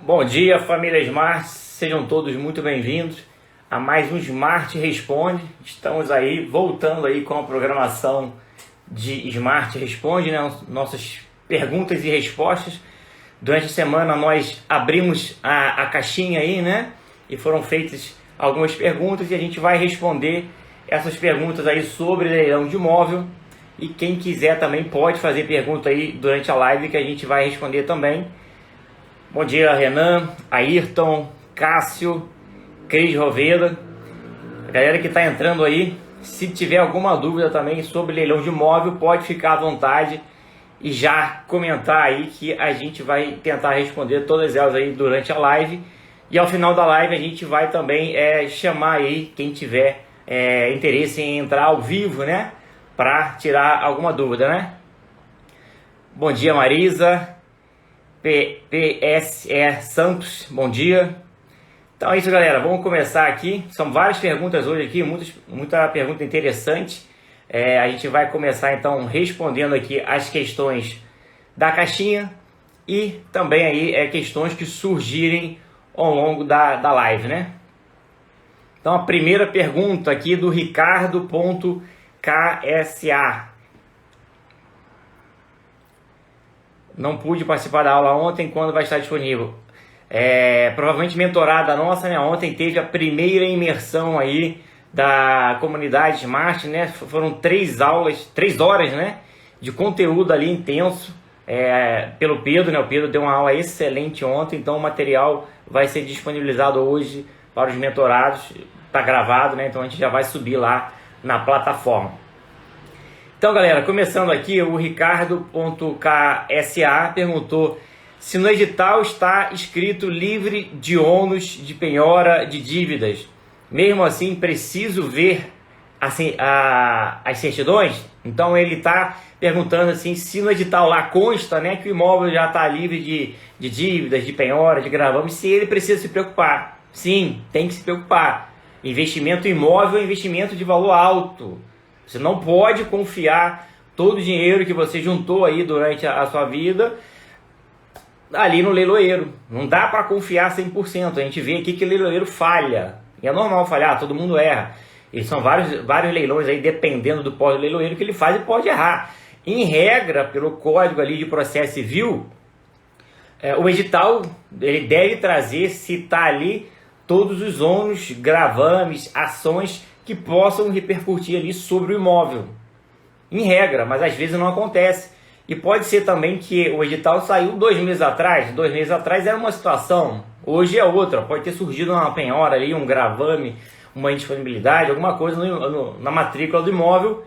Bom dia, família Smart, sejam todos muito bem-vindos a mais um Smart Responde. Estamos aí, voltando aí com a programação de Smart Responde, né? Nossas perguntas e respostas. Durante a semana nós abrimos a caixinha aí, né? E foram feitas algumas perguntas e a gente vai responder essas perguntas aí sobre leilão de imóvel. E quem quiser também pode fazer pergunta aí durante a live que a gente vai responder também. Bom dia, Renan, Ayrton, Cássio, Cris Roveda, a galera que está entrando aí. Se tiver alguma dúvida também sobre leilão de imóvel, pode ficar à vontade e já comentar aí que a gente vai tentar responder todas elas aí durante a live. E ao final da live a gente vai também chamar aí quem tiver interesse em entrar ao vivo, né? Para tirar alguma dúvida, né? Bom dia, Marisa. PSE Santos, bom dia. Então é isso, galera, vamos começar aqui. São várias perguntas hoje aqui, muita pergunta interessante. A gente vai começar então respondendo aqui as questões da caixinha e também aí questões que surgirem ao longo da live, né? Então a primeira pergunta aqui do Ricardo.KSA. Não pude participar da aula ontem, quando vai estar disponível? Provavelmente mentorada nossa, né? Ontem teve a primeira imersão aí da comunidade Smart, né? Foram 3 horas, né? De conteúdo ali intenso pelo Pedro, né? O Pedro deu uma aula excelente ontem, então o material vai ser disponibilizado hoje para os mentorados, tá gravado, né? Então a gente já vai subir lá na plataforma. Então, galera, começando aqui, o Ricardo.KSA perguntou se no edital está escrito livre de ônus de penhora de dívidas. Mesmo assim, preciso ver assim, as certidões? Então, ele está perguntando assim, se no edital lá consta, né, que o imóvel já está livre de dívidas, de penhora, de gravame, se ele precisa se preocupar. Sim, tem que se preocupar. Investimento imóvel é investimento de valor alto. Você não pode confiar todo o dinheiro que você juntou aí durante a sua vida ali no leiloeiro. Não dá para confiar 100%. A gente vê aqui que o leiloeiro falha. E é normal falhar, todo mundo erra. E são vários leilões aí, dependendo do pós-leiloeiro que ele faz, e pode errar. Em regra, pelo Código ali de Processo Civil, o edital ele deve trazer, citar ali todos os ônus, gravames, ações que possam repercutir ali sobre o imóvel, em regra, mas às vezes não acontece. E pode ser também que o edital saiu 2 meses atrás. 2 meses atrás era uma situação, hoje é outra. Pode ter surgido uma penhora ali, um gravame, uma indisponibilidade, alguma coisa na matrícula do imóvel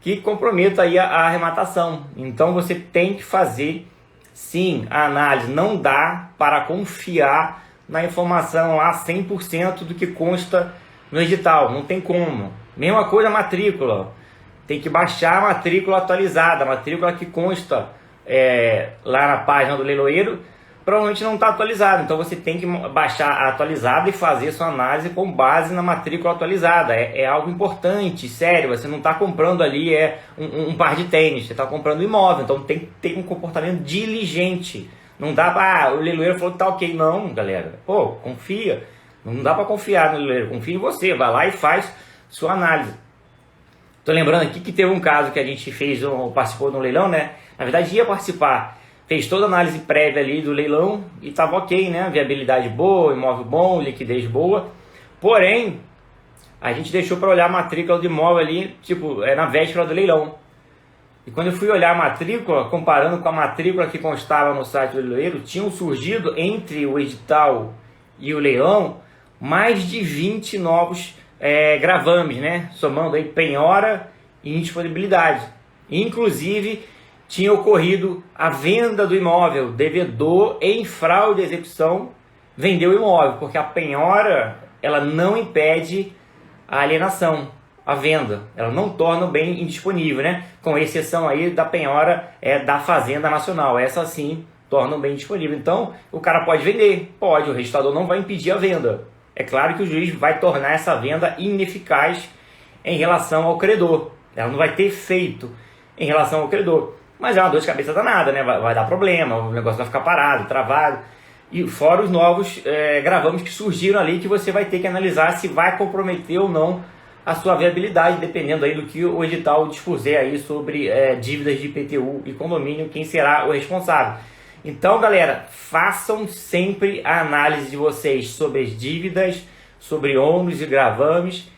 que comprometa aí a arrematação. Então você tem que fazer sim a análise. Não dá para confiar na informação lá 100% do que consta no edital, não tem como. Mesma coisa a matrícula, tem que baixar a matrícula atualizada, a matrícula que consta lá na página do leiloeiro, provavelmente não está atualizada, então você tem que baixar a atualizada e fazer sua análise com base na matrícula atualizada. É algo importante, sério, você não está comprando ali um par de tênis, você está comprando um imóvel, então tem que ter um comportamento diligente. Não dá para, o leiloeiro falou que tá ok, não, galera, pô, confia. Não dá para confiar no leiloeiro, confia em você, vai lá e faz sua análise. Tô lembrando aqui que teve um caso que a gente participou de um leilão, né? Na verdade ia participar, fez toda a análise prévia ali do leilão e tava ok, né? Viabilidade boa, imóvel bom, liquidez boa. Porém, a gente deixou para olhar a matrícula do imóvel ali, tipo, na véspera do leilão. E quando eu fui olhar a matrícula, comparando com a matrícula que constava no site do leiloeiro, tinham surgido entre o edital e o leilão mais de 20 novos gravames, né? Somando aí penhora e indisponibilidade. Inclusive, tinha ocorrido a venda do imóvel, devedor em fraude de execução vendeu o imóvel, porque a penhora ela não impede a alienação, a venda, ela não torna o bem indisponível, né? Com exceção aí da penhora da Fazenda Nacional, essa sim torna o bem disponível. Então, o cara pode vender, pode, o registrador não vai impedir a venda. É claro que o juiz vai tornar essa venda ineficaz em relação ao credor. Ela não vai ter efeito em relação ao credor. Mas é uma dor de cabeça danada, né? Vai dar problema, o negócio vai ficar parado, travado. e fora os novos gravames que surgiram ali, que você vai ter que analisar se vai comprometer ou não a sua viabilidade, dependendo aí do que o edital dispuser aí sobre dívidas de IPTU e condomínio, quem será o responsável. Então, galera, façam sempre a análise de vocês sobre as dívidas, sobre ônus e gravames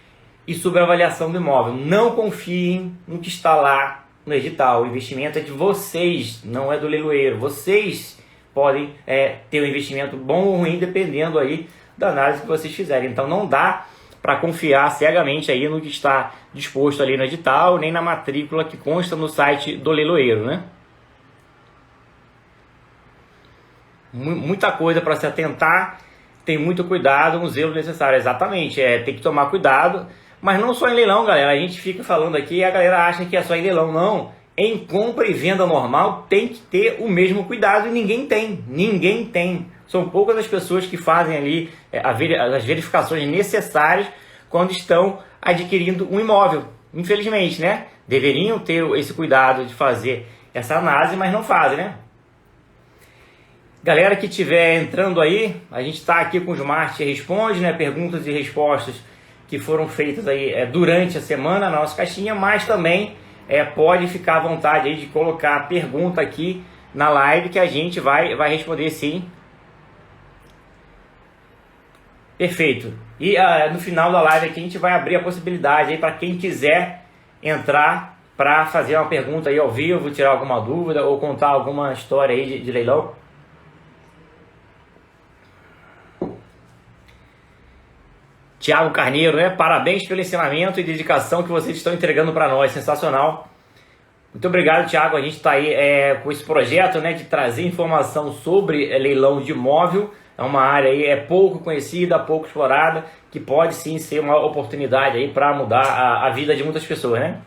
e sobre a avaliação do imóvel. Não confiem no que está lá no edital. O investimento é de vocês, não é do leiloeiro. Vocês podem ter um investimento bom ou ruim, dependendo aí da análise que vocês fizerem. Então, não dá para confiar cegamente aí no que está disposto ali no edital, nem na matrícula que consta no site do leiloeiro, né? Muita coisa para se atentar, tem muito cuidado, um zelo necessário, exatamente, tem que tomar cuidado, mas não só em leilão, galera, a gente fica falando aqui e a galera acha que é só em leilão, não. Em compra e venda normal tem que ter o mesmo cuidado e ninguém tem. São poucas as pessoas que fazem ali as verificações necessárias quando estão adquirindo um imóvel. Infelizmente, né? Deveriam ter esse cuidado de fazer essa análise, mas não fazem, né? Galera que estiver entrando aí, a gente está aqui com o Smart Responde, né? Perguntas e respostas que foram feitas aí durante a semana na nossa caixinha, mas também pode ficar à vontade aí de colocar a pergunta aqui na live que a gente vai responder sim. Perfeito. E no final da live aqui a gente vai abrir a possibilidade aí para quem quiser entrar para fazer uma pergunta aí ao vivo, tirar alguma dúvida ou contar alguma história aí de leilão. Tiago Carneiro, né? Parabéns pelo ensinamento e dedicação que vocês estão entregando para nós. Sensacional. Muito obrigado, Tiago. A gente está aí com esse projeto, né, de trazer informação sobre leilão de imóvel. É uma área aí pouco conhecida, pouco explorada, que pode sim ser uma oportunidade aí para mudar a vida de muitas pessoas, né?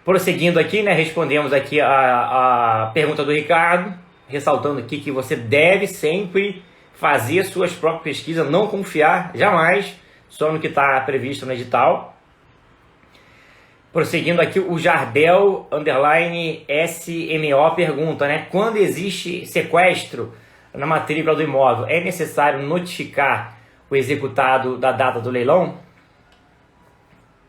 Prosseguindo aqui, né, respondemos aqui a pergunta do Ricardo, ressaltando aqui que você deve sempre fazer suas próprias pesquisas, não confiar jamais só no que está previsto no edital. Prosseguindo aqui, o Jardel _SMO pergunta, né? Quando existe sequestro na matrícula do imóvel, é necessário notificar o executado da data do leilão?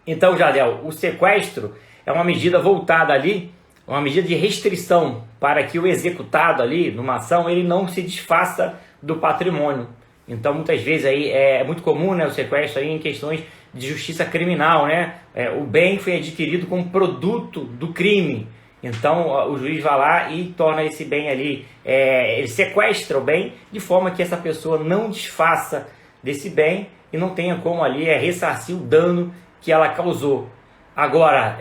Então, Jardel, o sequestro é uma medida voltada ali, uma medida de restrição para que o executado ali, numa ação, ele não se desfaça do patrimônio. Então, muitas vezes aí é muito comum, né, o sequestro aí em questões de justiça criminal, né? O bem foi adquirido como produto do crime. Então, o juiz vai lá e torna esse bem ali, ele sequestra o bem de forma que essa pessoa não desfaça desse bem e não tenha como ali ressarcir o dano que ela causou. Agora,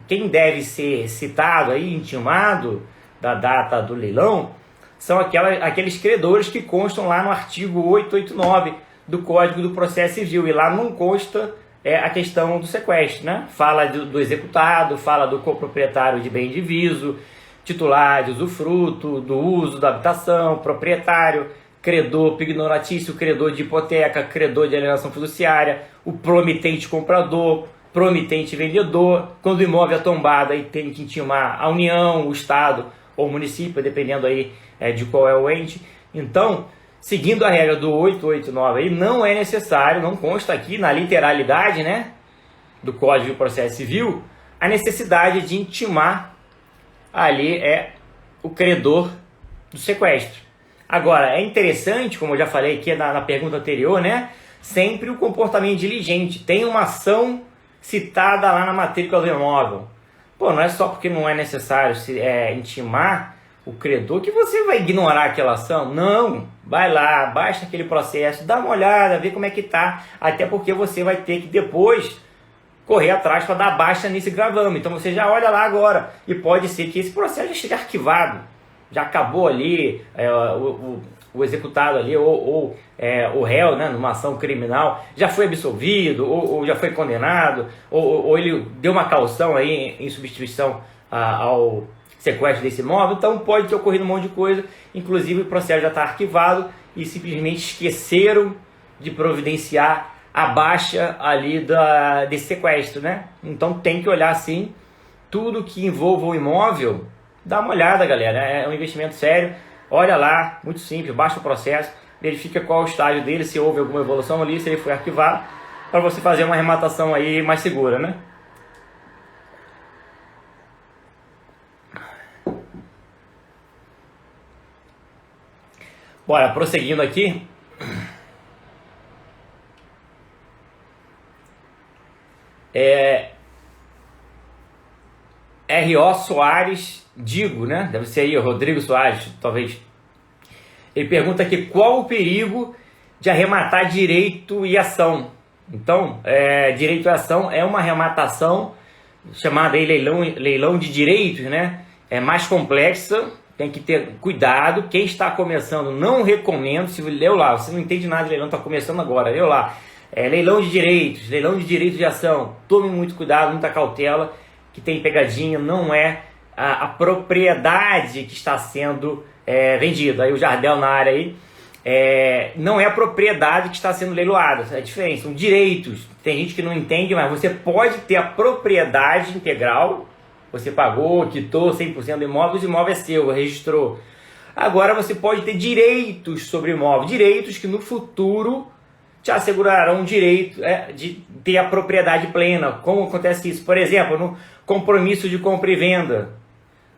quem deve ser citado aí, intimado da data do leilão, são aqueles credores que constam lá no artigo 889 do Código do Processo Civil, e lá não consta a questão do sequestro, né? Fala do executado, fala do coproprietário de bem diviso, titular de usufruto, do uso da habitação, proprietário, credor pignoratício, credor de hipoteca, credor de alienação fiduciária, o promitente comprador, promitente vendedor. Quando o imóvel é tombado, aí tem que intimar a União, o Estado ou o município, dependendo aí de qual é o ente. Então, seguindo a regra do 889 aí, não é necessário, não consta aqui na literalidade, né, do Código de Processo Civil, a necessidade de intimar ali o credor do sequestro. Agora, é interessante, como eu já falei aqui na pergunta anterior, né, sempre o comportamento diligente. Tem uma ação citada lá na matrícula do imóvel. Pô, não é só porque não é necessário intimar o credor que você vai ignorar aquela ação. Não, vai lá, baixa aquele processo, dá uma olhada, vê como é que tá, até porque você vai ter que depois correr atrás para dar baixa nesse gravame. Então você já olha lá agora, e pode ser que esse processo já esteja arquivado, já acabou ali, o executado ali, ou o réu, né, numa ação criminal, já foi absolvido, ou já foi condenado, ou ele deu uma caução aí em substituição ao sequestro desse imóvel. Então pode ter ocorrido um monte de coisa, inclusive o processo já está arquivado e simplesmente esqueceram de providenciar a baixa ali desse sequestro, né? Então tem que olhar sim, tudo que envolva o imóvel, dá uma olhada, galera, é um investimento sério. olha lá, muito simples, baixa o processo, verifica qual é o estágio dele, se houve alguma evolução ali, se ele foi arquivado, para você fazer uma arrematação aí mais segura, né? Bora, prosseguindo aqui. R.O. Soares Digo, né? Deve ser aí o Rodrigo Soares, talvez. Ele pergunta aqui qual o perigo de arrematar direito e ação. Então, direito e ação é uma arrematação chamada aí leilão de direitos, né? É mais complexa, tem que ter cuidado. Quem está começando, não recomendo. Se leu lá, você não entende nada de leilão, está começando agora, leu lá. Leilão de direitos de ação. Tome muito cuidado, muita cautela, que tem pegadinha, não é a propriedade que está sendo vendida. Aí o Jardel na área aí, não é a propriedade que está sendo leiloada, é diferente, são direitos. Tem gente que não entende, mas você pode ter a propriedade integral, você pagou, quitou 100% do imóvel, o imóvel é seu, registrou. Agora você pode ter direitos sobre o imóvel, direitos que no futuro te assegurarão o direito de ter a propriedade plena. Como acontece isso? Por exemplo, no compromisso de compra e venda.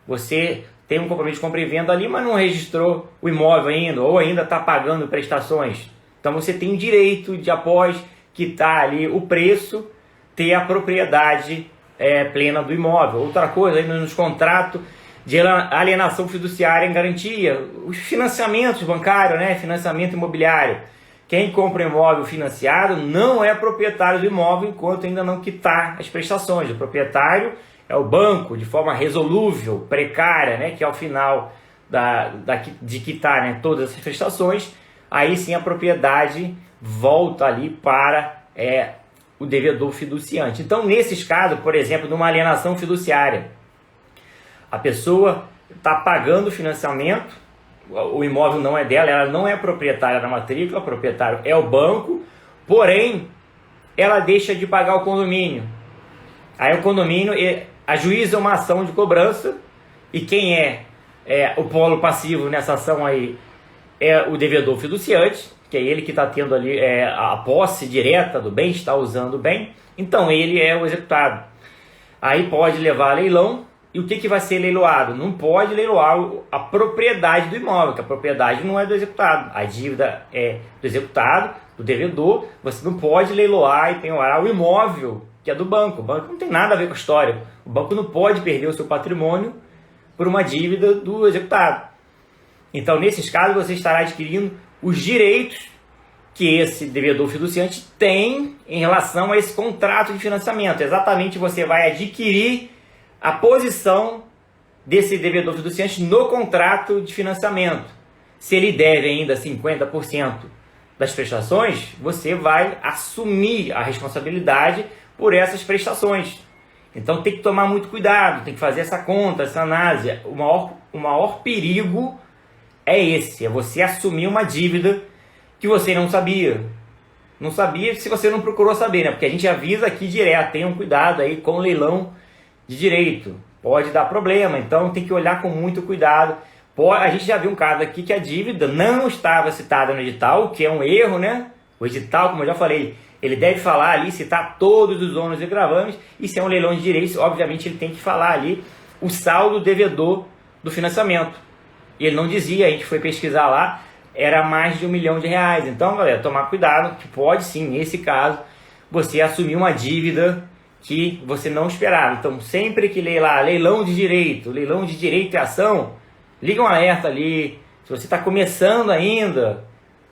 Você tem um compromisso de compra e venda ali, mas não registrou o imóvel ainda, ou ainda está pagando prestações. Então você tem o direito de, após quitar ali o preço, ter a propriedade plena do imóvel. Outra coisa, ainda nos contratos de alienação fiduciária em garantia, os financiamentos bancários, né? Financiamento imobiliário. Quem compra um imóvel financiado não é proprietário do imóvel enquanto ainda não quitar as prestações. O proprietário é o banco, de forma resolúvel, precária, né, que ao final de quitar, né, todas essas prestações, aí sim a propriedade volta ali para o devedor fiduciante. Então, nesses casos, por exemplo, numa alienação fiduciária, a pessoa está pagando o financiamento, o imóvel não é dela, ela não é proprietária da matrícula, o proprietário é o banco, porém, ela deixa de pagar o condomínio. Aí o condomínio ajuiza uma ação de cobrança, e quem é o polo passivo nessa ação aí é o devedor fiduciante, que é ele que está tendo ali a posse direta do bem, está usando o bem, então ele é o executado. Aí pode levar a leilão. E o que vai ser leiloado? Não pode leiloar a propriedade do imóvel, que a propriedade não é do executado. A dívida é do executado, do devedor. Você não pode leiloar e penhorar o imóvel, que é do banco. O banco não tem nada a ver com a história. O banco não pode perder o seu patrimônio por uma dívida do executado. Então, nesses casos, você estará adquirindo os direitos que esse devedor fiduciante tem em relação a esse contrato de financiamento. Exatamente, você vai adquirir a posição desse devedor fiduciante no contrato de financiamento. Se ele deve ainda 50% das prestações, você vai assumir a responsabilidade por essas prestações. Então tem que tomar muito cuidado, tem que fazer essa conta, essa análise. O maior perigo é esse, é você assumir uma dívida que você não sabia. Não sabia se você não procurou saber, né? Porque a gente avisa aqui direto, tenham cuidado aí com o leilão de direito, pode dar problema, então tem que olhar com muito cuidado. A gente já viu um caso aqui que a dívida não estava citada no edital, o que é um erro, né? O edital, como eu já falei, ele deve falar ali, citar todos os ônus e gravames, e se é um leilão de direitos, obviamente ele tem que falar ali o saldo devedor do financiamento. E ele não dizia, a gente foi pesquisar lá, era mais de R$1 milhão. Então, galera, tomar cuidado, que pode sim, nesse caso, você assumir uma dívida que você não esperava. Então, sempre que leilão de direito e ação, liga um alerta ali. Se você está começando ainda,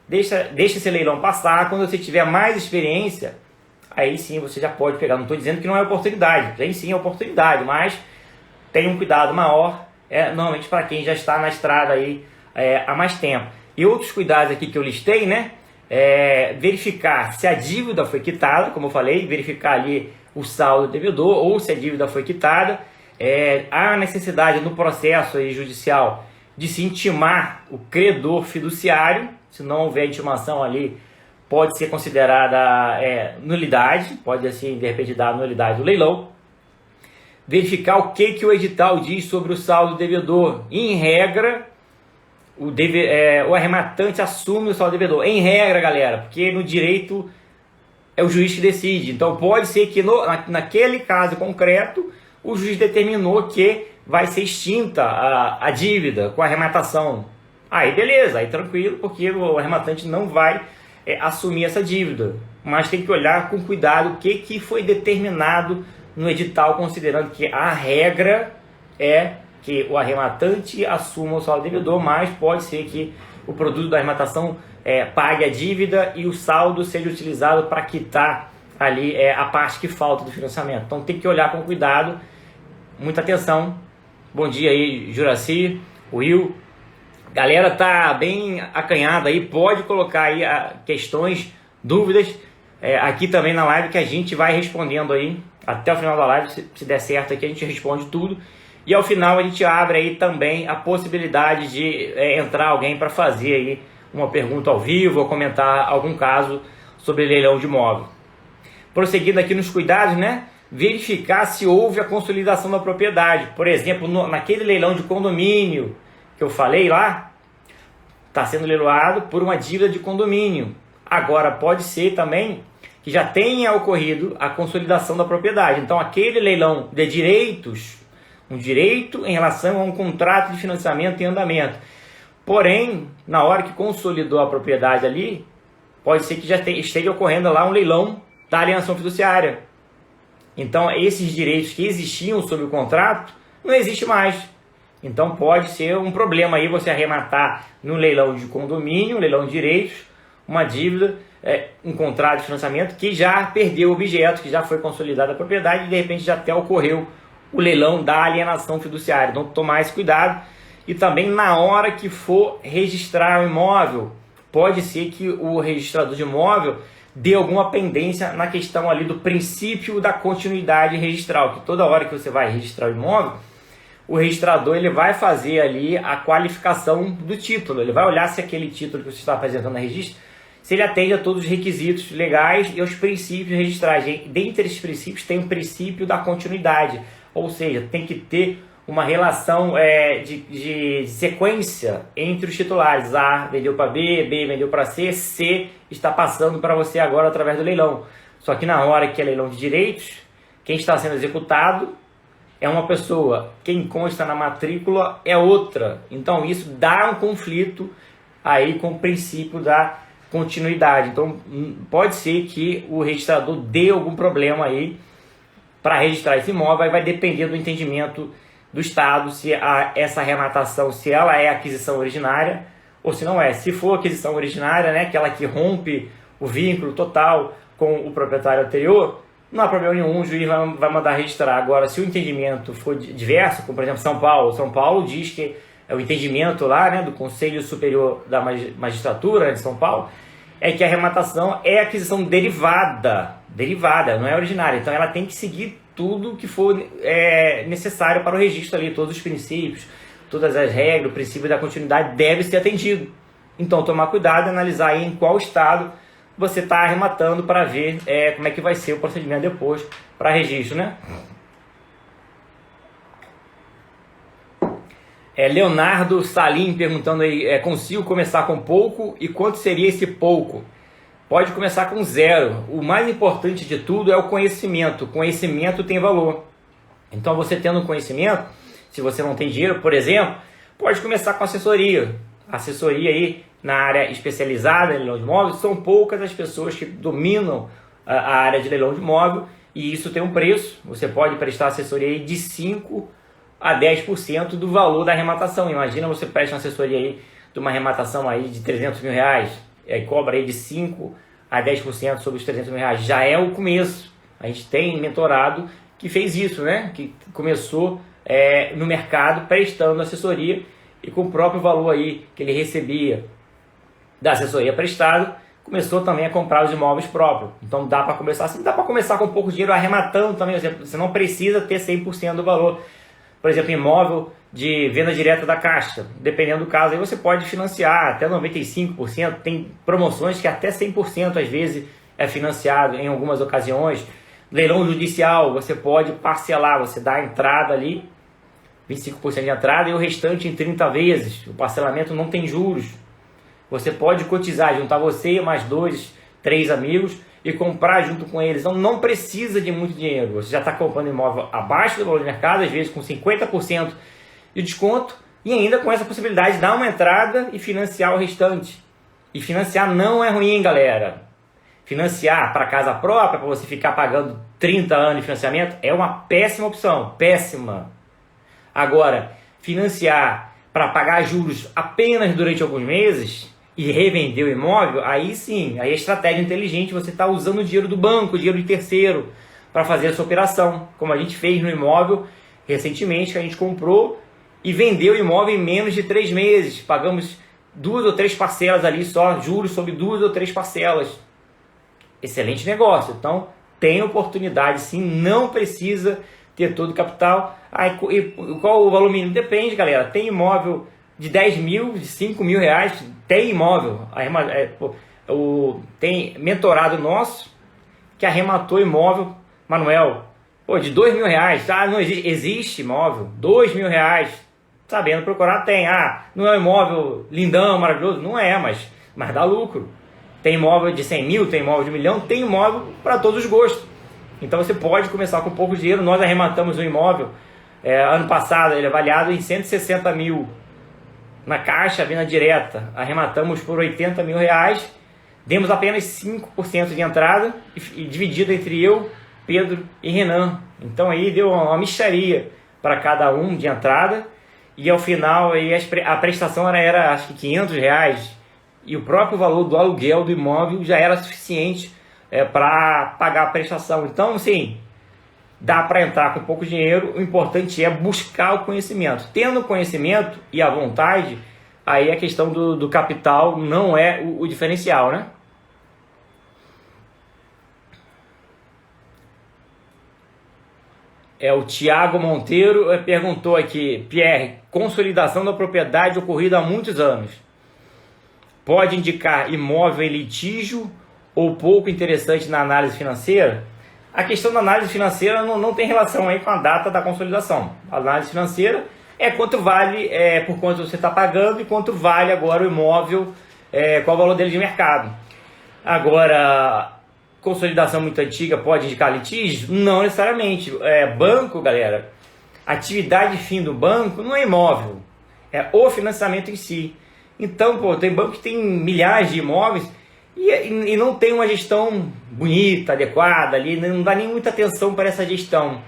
deixa esse leilão passar. Quando você tiver mais experiência, aí sim você já pode pegar. Não estou dizendo que não é oportunidade, tem sim oportunidade, mas tenha um cuidado maior, normalmente para quem já está na estrada aí há mais tempo. E outros cuidados aqui que eu listei, né? Verificar se a dívida foi quitada, como eu falei, verificar ali o saldo do devedor, ou se a dívida foi quitada. Há necessidade no processo aí judicial de se intimar o credor fiduciário. Se não houver intimação ali, pode ser considerada nulidade, pode assim de repente dar nulidade do leilão. Verificar o que o edital diz sobre o saldo do devedor. Em regra, o arrematante assume o saldo devedor. Em regra, galera, porque no direito é o juiz que decide. Então pode ser que naquele caso concreto o juiz determinou que vai ser extinta a dívida com a arrematação. Aí beleza, aí tranquilo, porque o arrematante não vai assumir essa dívida. Mas tem que olhar com cuidado o que foi determinado no edital, considerando que a regra é que o arrematante assuma o saldo devedor, mas pode ser que o produto da arrematação pague a dívida e o saldo seja utilizado para quitar ali a parte que falta do financiamento. Então tem que olhar com cuidado, muita atenção. Bom dia aí, Juraci, Will. Galera tá bem acanhada aí, pode colocar aí questões, dúvidas aqui também na live que a gente vai respondendo aí até o final da live. Se der certo aqui a gente responde tudo. E ao final a gente abre aí também a possibilidade de entrar alguém para fazer aí uma pergunta ao vivo ou comentar algum caso sobre leilão de imóvel. Prosseguindo aqui nos cuidados, né? Verificar se houve a consolidação da propriedade. Por exemplo, naquele leilão de condomínio que eu falei lá, está sendo leiloado por uma dívida de condomínio. Agora pode ser também que já tenha ocorrido a consolidação da propriedade. Então aquele leilão de direitos, um direito em relação a um contrato de financiamento em andamento. Porém, na hora que consolidou a propriedade ali, pode ser que já esteja ocorrendo lá um leilão da alienação fiduciária. Então esses direitos que existiam sob o contrato não existem mais. Então pode ser um problema aí você arrematar no leilão de condomínio, leilão de direitos, uma dívida, um contrato de financiamento que já perdeu o objeto, que já foi consolidada a propriedade e de repente já até ocorreu o leilão da alienação fiduciária. Então tomar esse cuidado. E também na hora que for registrar o imóvel, pode ser que o registrador de imóvel dê alguma pendência na questão ali do princípio da continuidade registral, que toda hora que você vai registrar o imóvel, o registrador ele vai fazer ali a qualificação do título, ele vai olhar se aquele título que você está apresentando na registro, se ele atende a todos os requisitos legais e aos princípios registrais. Dentre esses princípios tem o princípio da continuidade, ou seja, tem que ter uma relação de sequência entre os titulares. A vendeu para B, B vendeu para C, C está passando para você agora através do leilão. Só que na hora que é leilão de direitos, quem está sendo executado é uma pessoa, quem consta na matrícula é outra. Então isso dá um conflito aí com o princípio da continuidade. Então pode ser que o registrador dê algum problema aí para registrar esse imóvel, aí vai depender do entendimento do Estado, se essa arrematação, se ela é aquisição originária ou se não é. Se for aquisição originária, né, aquela que rompe o vínculo total com o proprietário anterior, não há problema nenhum, o juiz vai mandar registrar. Agora, se o entendimento for diverso, como por exemplo São Paulo diz que é o entendimento lá, né, do Conselho Superior da Magistratura, né, de São Paulo, é que a arrematação é aquisição derivada, não é originária. Então ela tem que seguir tudo que for necessário para o registro ali, todos os princípios, todas as regras, o princípio da continuidade deve ser atendido. Então tomar cuidado e analisar aí em qual estado você está arrematando para ver como é que vai ser o procedimento depois para registro, né? Leonardo Salim perguntando aí, consigo começar com pouco e quanto seria esse pouco? Pode começar com 0. O mais importante de tudo é o conhecimento. O conhecimento tem valor. Então você tendo conhecimento, se você não tem dinheiro, por exemplo, pode começar com assessoria. Assessoria aí na área especializada em leilão de imóveis, são poucas as pessoas que dominam a área de leilão de imóvel e isso tem um preço. Você pode prestar assessoria aí de 5% a 10% do valor da arrematação. Imagina você presta uma assessoria aí de uma arrematação aí de 300 mil reais, e aí cobra aí de 5% a 10% sobre os 300 mil reais. Já é o começo. A gente tem mentorado que fez isso, né? Que começou no mercado prestando assessoria e com o próprio valor aí que ele recebia da assessoria prestada, começou também a comprar os imóveis próprios. Então dá para começar assim, dá para começar com pouco dinheiro arrematando também. Você não precisa ter 100% do valor. Por exemplo, imóvel de venda direta da Caixa, dependendo do caso, aí você pode financiar até 95%, tem promoções que até 100% às vezes é financiado em algumas ocasiões. Leilão judicial, você pode parcelar, você dá a entrada ali 25% de entrada e o restante em 30 vezes. O parcelamento não tem juros. Você pode cotizar, juntar você mais 2, 3 amigos e comprar junto com eles. Então não precisa de muito dinheiro. Você já está comprando imóvel abaixo do valor de mercado, às vezes com 50% de desconto, e ainda com essa possibilidade de dar uma entrada e financiar o restante. E financiar não é ruim, galera. Financiar para casa própria, para você ficar pagando 30 anos de financiamento, é uma péssima opção. Péssima. Agora, financiar para pagar juros apenas durante alguns meses e revender o imóvel, aí sim, aí é estratégia inteligente. Você está usando o dinheiro do banco, o dinheiro de terceiro, para fazer essa operação. Como a gente fez no imóvel recentemente, que a gente comprou e vendeu o imóvel em menos de 3 meses. Pagamos 2 ou 3 parcelas ali só, juros sobre 2 ou 3 parcelas. Excelente negócio. Então, tem oportunidade sim, não precisa ter todo o capital. E qual o valor mínimo? Depende, galera. Tem imóvel de 10 mil, de 5 mil reais, tem imóvel. Tem mentorado nosso que arrematou imóvel, Manuel, de 2 mil reais. Não existe imóvel, 2 mil reais. Sabendo procurar, tem. Não é um imóvel lindão, maravilhoso? Não é, mas dá lucro. Tem imóvel de 100 mil, tem imóvel de 1 milhão, tem imóvel para todos os gostos. Então você pode começar com pouco dinheiro. Nós arrematamos um imóvel, ano passado, ele é avaliado em 160 mil na Caixa, venda direta. Arrematamos por 80 mil reais, demos apenas 5% de entrada e dividido entre eu, Pedro e Renan. Então aí deu uma mixaria para cada um de entrada. E ao final aí a prestação era acho que 500 reais. E o próprio valor do aluguel do imóvel já era suficiente para pagar a prestação. Então, assim, dá para entrar com pouco dinheiro. O importante é buscar o conhecimento. Tendo conhecimento e a vontade, aí a questão do capital não é o diferencial, né? O Tiago Monteiro perguntou aqui: Pierre, consolidação da propriedade ocorrida há muitos anos pode indicar imóvel em litígio ou pouco interessante na análise financeira? A questão da análise financeira não tem relação aí com a data da consolidação. A análise financeira é quanto vale, por quanto você está pagando e quanto vale agora o imóvel, qual o valor dele de mercado. Agora, consolidação muito antiga pode indicar litígio? Não necessariamente. Banco, galera, atividade fim do banco não é imóvel, é o financiamento em si. Então, tem banco que tem milhares de imóveis e não tem uma gestão bonita, adequada ali, não dá nem muita atenção para essa gestão.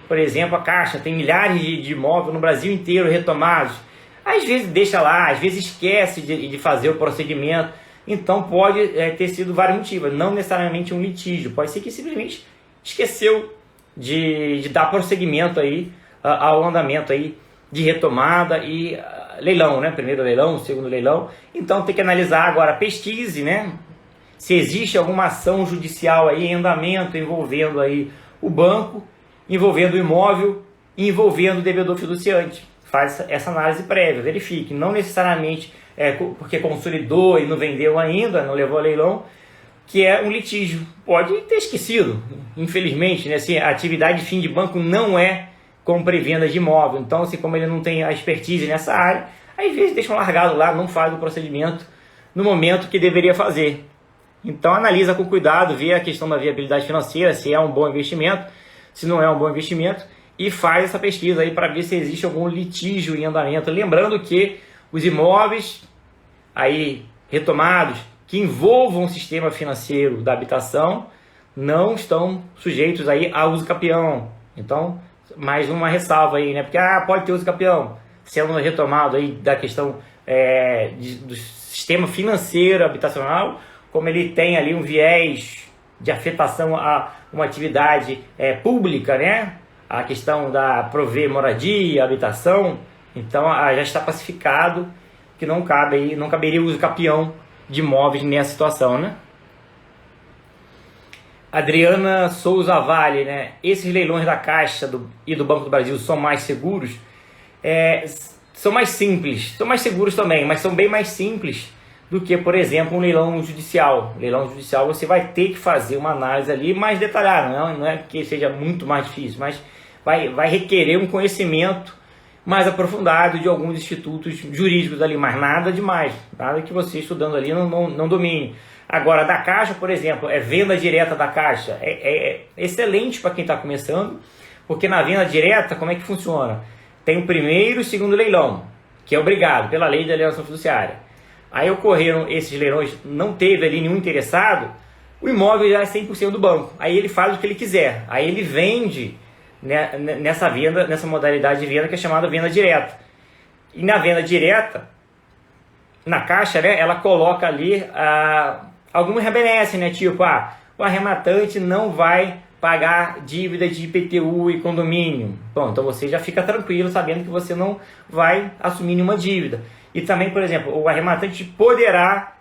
Por exemplo, a Caixa tem milhares de imóveis no Brasil inteiro retomados. Às vezes deixa lá, às vezes esquece de fazer o procedimento. Então pode ter sido vários motivos, não necessariamente um litígio. Pode ser que simplesmente esqueceu de dar prosseguimento aí ao andamento aí de retomada e leilão, né? Primeiro leilão, segundo leilão. Então tem que analisar agora, pesquise, né? Se existe alguma ação judicial aí em andamento envolvendo aí o banco, envolvendo o imóvel, envolvendo o devedor fiduciante. Faz essa análise prévia, verifique. Não necessariamente porque consolidou e não vendeu ainda, não levou a leilão, que é um litígio. Pode ter esquecido, infelizmente, né? Assim, a atividade de fim de banco não é compra e venda de imóvel. Então, assim, como ele não tem a expertise nessa área, às vezes deixam largado lá, não faz o procedimento no momento que deveria fazer. Então, analisa com cuidado, vê a questão da viabilidade financeira, se é um bom investimento, se não é um bom investimento, e faz essa pesquisa aí para ver se existe algum litígio em andamento. Lembrando que os imóveis aí retomados que envolvam o sistema financeiro da habitação não estão sujeitos aí a uso capião. Então, mais uma ressalva aí, né? Porque pode ter uso capião, sendo retomado aí da questão do sistema financeiro habitacional, como ele tem ali um viés de afetação a uma atividade pública, né? A questão da prover moradia, habitação, então já está pacificado que não caberia o uso capião de imóveis nessa situação, né? Adriana Souza Vale, né? Esses leilões da Caixa e do Banco do Brasil são mais seguros? São mais simples, são mais seguros também, mas são bem mais simples do que, por exemplo, um leilão judicial. Leilão judicial você vai ter que fazer uma análise ali mais detalhada, não é que seja muito mais difícil, mas vai requerer um conhecimento mais aprofundado de alguns institutos jurídicos ali, mas nada demais, nada que você estudando ali não domine. Agora, da Caixa, por exemplo, é venda direta da Caixa, é excelente para quem está começando, porque na venda direta, como é que funciona? Tem o primeiro e o segundo leilão, que é obrigado pela lei de alienação fiduciária. Aí ocorreram esses leilões, não teve ali nenhum interessado, o imóvel já é 100% do banco. Aí ele faz o que ele quiser, aí ele vende, né, nessa venda, nessa modalidade de venda que é chamada venda direta. E na venda direta, na Caixa, né, ela coloca ali alguns rebenesse, né, tipo, o arrematante não vai pagar dívida de IPTU e condomínio. Bom, então você já fica tranquilo sabendo que você não vai assumir nenhuma dívida. E também, por exemplo, o arrematante poderá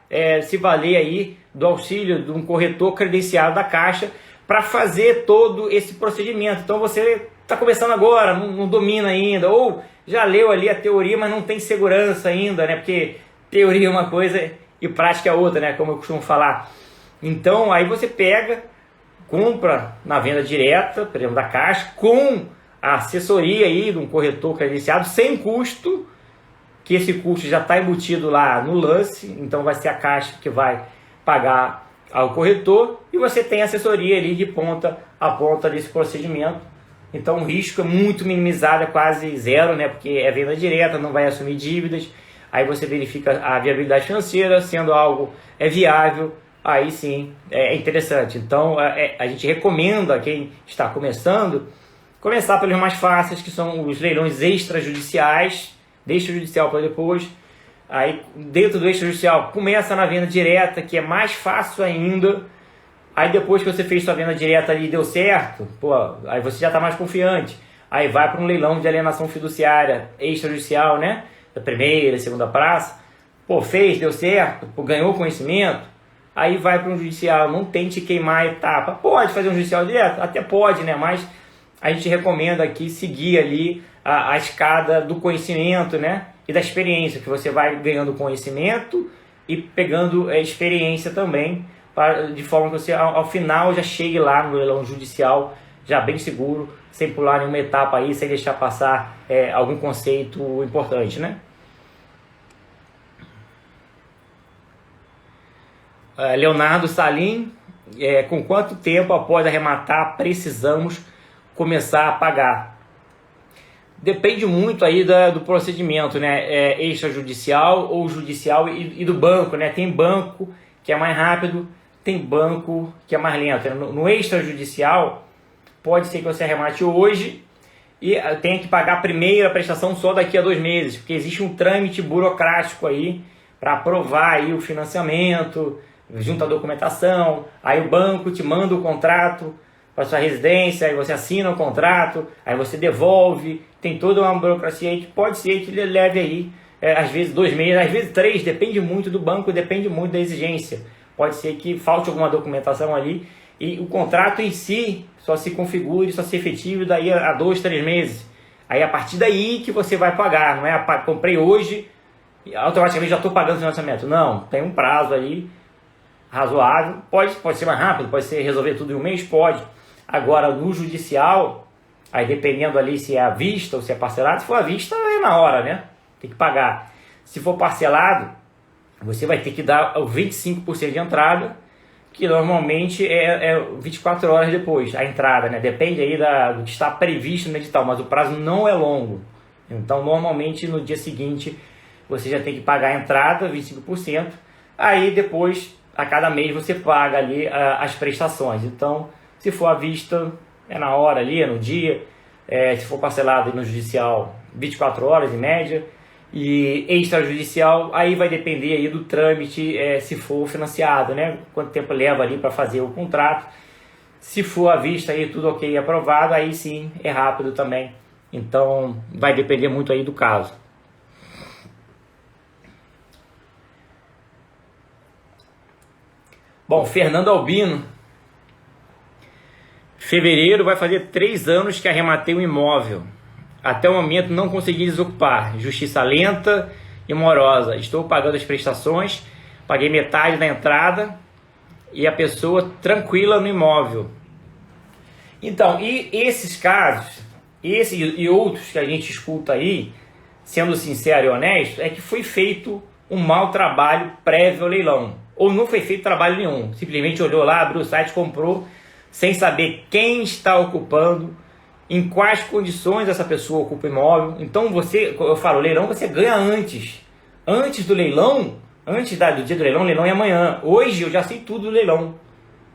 se valer aí do auxílio de um corretor credenciado da Caixa para fazer todo esse procedimento. Então você está começando agora, não domina ainda, ou já leu ali a teoria, mas não tem segurança ainda, né? Porque teoria é uma coisa e prática é outra, né? Como eu costumo falar. Então aí você pega, compra na venda direta, por exemplo, da Caixa, com a assessoria aí de um corretor credenciado, sem custo, que esse custo já está embutido lá no lance, então vai ser a Caixa que vai pagar ao corretor, e você tem assessoria ali de ponta a ponta desse procedimento. Então o risco é muito minimizado, é quase zero, né? Porque é venda direta, não vai assumir dívidas. Aí você verifica a viabilidade financeira, sendo algo viável, aí sim é interessante. Então a gente recomenda a quem está começando, começar pelos mais fáceis, que são os leilões extrajudiciais, deixa o judicial para depois. Aí dentro do extrajudicial começa na venda direta, que é mais fácil ainda. Aí depois que você fez sua venda direta ali e deu certo, aí você já está mais confiante. Aí vai para um leilão de alienação fiduciária extrajudicial, né? Da primeira, segunda praça. Fez, deu certo, ganhou conhecimento. Aí vai para um judicial, não tente queimar a etapa. Pode fazer um judicial direto? Até pode, né? Mas a gente recomenda aqui seguir ali a escada do conhecimento, né? E da experiência, que você vai ganhando conhecimento e pegando experiência também, de forma que você ao final já chegue lá no leilão judicial já bem seguro, sem pular nenhuma etapa aí, sem deixar passar algum conceito importante, né? Leonardo Salim, com quanto tempo após arrematar precisamos começar a pagar? Depende muito aí do procedimento, né? Extrajudicial ou judicial e do banco, né? Tem banco que é mais rápido, tem banco que é mais lento. No extrajudicial, pode ser que você arremate hoje e tenha que pagar a primeira prestação só daqui a 2 meses, porque existe um trâmite burocrático aí para aprovar aí o financiamento, junto à documentação, aí o banco te manda o contrato para sua residência, aí você assina o contrato, aí você devolve, tem toda uma burocracia aí que pode ser que ele leve aí, às vezes 2 meses, às vezes 3, depende muito do banco, depende muito da exigência. Pode ser que falte alguma documentação ali e o contrato em si só se configure, só se efetive daí a 2, 3 meses. Aí a partir daí que você vai pagar, não é comprei hoje e automaticamente já estou pagando o financiamento. Não, tem um prazo aí razoável, pode ser mais rápido, pode ser resolver tudo em 1 mês, pode. Agora no judicial, aí dependendo ali se é à vista ou se é parcelado, se for à vista é na hora, né? Tem que pagar. Se for parcelado, você vai ter que dar o 25% de entrada, que normalmente é 24 horas depois, a entrada, né? Depende aí do que está previsto no edital, mas o prazo não é longo. Então normalmente no dia seguinte você já tem que pagar a entrada, 25%, aí depois a cada mês você paga ali as prestações. Então se for à vista é na hora ali, é no dia, se for parcelado no judicial 24 horas em média, e extrajudicial aí vai depender aí do trâmite, se for financiado, né? Quanto tempo leva ali para fazer o contrato. Se for à vista aí tudo ok, aprovado, aí sim é rápido também. Então vai depender muito aí do caso. Bom, Fernando Albino, fevereiro vai fazer 3 anos que arrematei um imóvel. Até o momento não consegui desocupar. Justiça lenta e morosa. Estou pagando as prestações, paguei metade da entrada e a pessoa tranquila no imóvel. Então, e esses casos, esse e outros que a gente escuta aí, sendo sincero e honesto, é que foi feito um mau trabalho prévio ao leilão. Ou não foi feito trabalho nenhum. Simplesmente olhou lá, abriu o site, comprou, sem saber quem está ocupando, em quais condições essa pessoa ocupa o imóvel. Então eu falo, leilão você ganha antes. Antes do leilão, do dia do leilão, o leilão é amanhã. Hoje eu já sei tudo do leilão.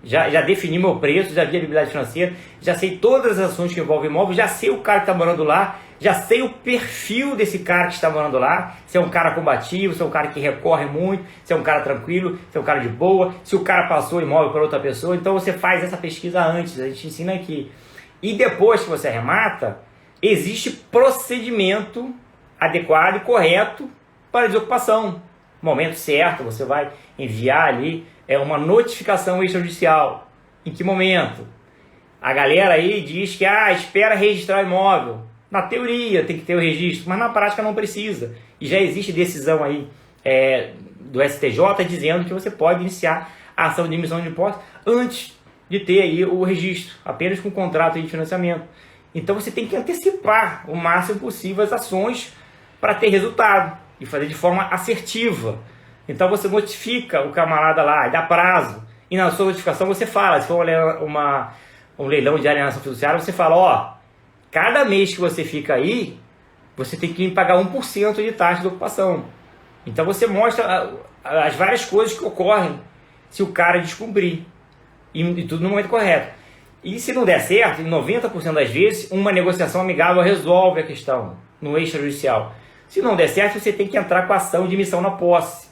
Já defini meu preço, já vi a habilidade financeira, já sei todas as ações que envolvem imóvel, já sei o cara que está morando lá, já sei o perfil desse cara que está morando lá, se é um cara combativo, se é um cara que recorre muito, se é um cara tranquilo, se é um cara de boa, se o cara passou o imóvel para outra pessoa. Então você faz essa pesquisa antes, a gente ensina aqui. E depois que você arremata, existe procedimento adequado e correto para a desocupação. No momento certo, você vai enviar ali uma notificação extrajudicial. Em que momento? A galera aí diz que espera registrar o imóvel. Na teoria tem que ter o registro, mas na prática não precisa. E já existe decisão aí do STJ dizendo que você pode iniciar a ação de emissão de posse antes de ter aí o registro, apenas com o contrato de financiamento. Então você tem que antecipar o máximo possível as ações para ter resultado e fazer de forma assertiva. Então você notifica o camarada lá, dá prazo, e na sua notificação você fala, se for um leilão de alienação fiduciária, você fala, cada mês que você fica aí, você tem que pagar 1% de taxa de ocupação. Então você mostra as várias coisas que ocorrem se o cara descumprir, e tudo no momento correto. E se não der certo, em 90% das vezes, uma negociação amigável resolve a questão no extrajudicial. Se não der certo, você tem que entrar com a ação de emissão na posse.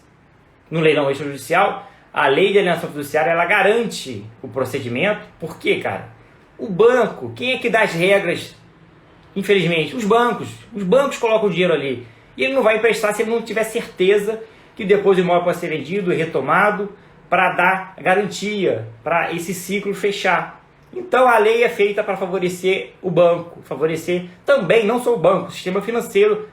No leilão extrajudicial, a lei de alienação fiduciária, ela garante o procedimento. Por quê, cara? O banco, quem é que dá as regras? Infelizmente, os bancos. Os bancos colocam o dinheiro ali. E ele não vai emprestar se ele não tiver certeza que depois o imóvel pode ser vendido e retomado para dar garantia, para esse ciclo fechar. Então a lei é feita para favorecer o banco, favorecer também, não só o banco, o sistema financeiro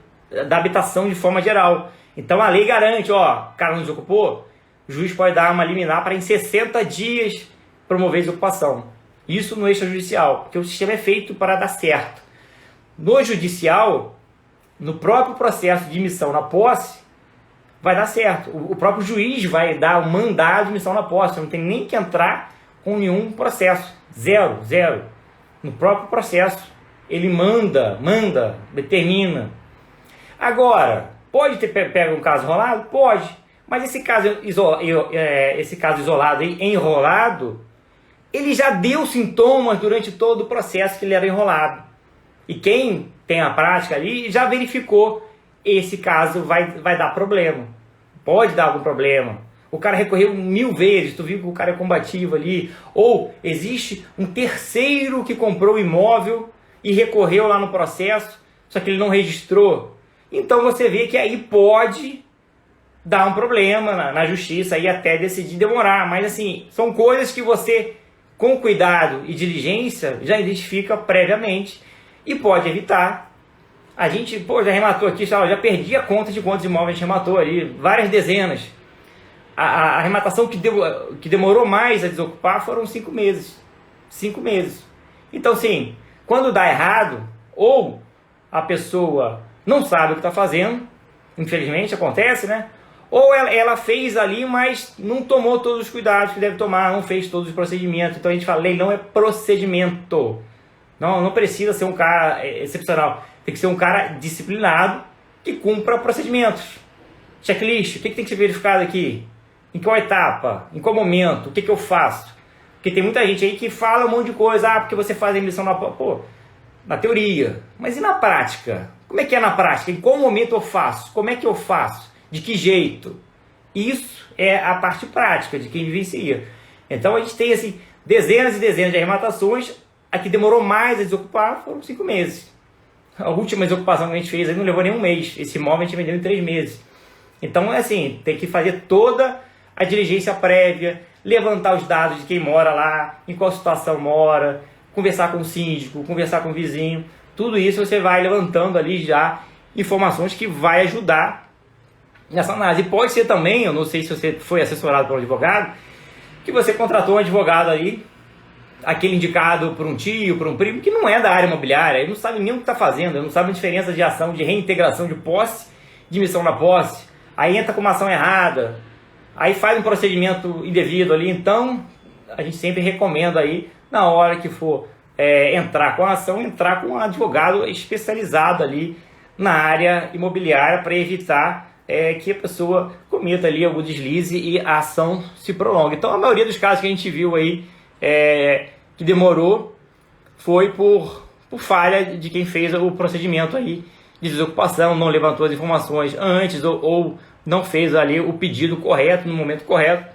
da habitação de forma geral. Então a lei garante, o cara não desocupou, o juiz pode dar uma liminar para em 60 dias promover a desocupação. Isso no extrajudicial, porque o sistema é feito para dar certo. No judicial, no próprio processo de emissão na posse, vai dar certo. O próprio juiz vai dar o mandado de emissão na posse, não tem nem que entrar com nenhum processo. Zero. No próprio processo, ele manda, determina. Agora, pode ter pego um caso enrolado? Pode. Mas esse caso isolado aí, enrolado, ele já deu sintomas durante todo o processo que ele era enrolado. E quem tem a prática ali já verificou, esse caso vai dar problema. Pode dar algum problema. O cara recorreu 1000 vezes, tu viu que o cara é combativo ali. Ou existe um terceiro que comprou o imóvel e recorreu lá no processo, só que ele não registrou. Então você vê que aí pode dar um problema na justiça e até decidir demorar. Mas assim, são coisas que você, com cuidado e diligência, já identifica previamente e pode evitar. A gente já rematou aqui, já perdi a conta de quantos imóveis a gente rematou ali, várias dezenas. A arrematação que demorou mais a desocupar foram 5 meses. 5 meses. Então, sim, quando dá errado, ou a pessoa não sabe o que está fazendo, infelizmente acontece, né? Ou ela fez ali, mas não tomou todos os cuidados que deve tomar, não fez todos os procedimentos. Então a gente fala, leilão é procedimento. Não precisa ser um cara excepcional. Tem que ser um cara disciplinado que cumpra procedimentos. Checklist, o que tem que ser verificado aqui? Em qual etapa? Em qual momento? O que eu faço? Porque tem muita gente aí que fala um monte de coisa. Porque você faz a emissão na teoria. Mas e na prática? Como é que é na prática? Em qual momento eu faço? Como é que eu faço? De que jeito? Isso é a parte prática de quem vivencia. Então a gente tem assim, dezenas e dezenas de arrematações. A que demorou mais a desocupar foram 5 meses. A última desocupação que a gente fez aí não levou nem um mês. Esse imóvel a gente vendeu em 3 meses. Então é assim, tem que fazer toda a diligência prévia, levantar os dados de quem mora lá, em qual situação mora, conversar com o síndico, conversar com o vizinho. Tudo isso você vai levantando ali já informações que vai ajudar nessa análise. E pode ser também, eu não sei se você foi assessorado por um advogado, que você contratou um advogado aí, aquele indicado por um tio, por um primo, que não é da área imobiliária, ele não sabe nem o que está fazendo, ele não sabe a diferença de ação de reintegração de posse, de emissão da posse, aí entra com uma ação errada, aí faz um procedimento indevido ali. Então a gente sempre recomenda aí, na hora que for entrar com a ação, entrar com um advogado especializado ali na área imobiliária, para evitar que a pessoa cometa ali algum deslize e a ação se prolongue. Então a maioria dos casos que a gente viu aí que demorou foi por falha de quem fez o procedimento aí de desocupação, não levantou as informações antes ou não fez ali o pedido correto, no momento correto.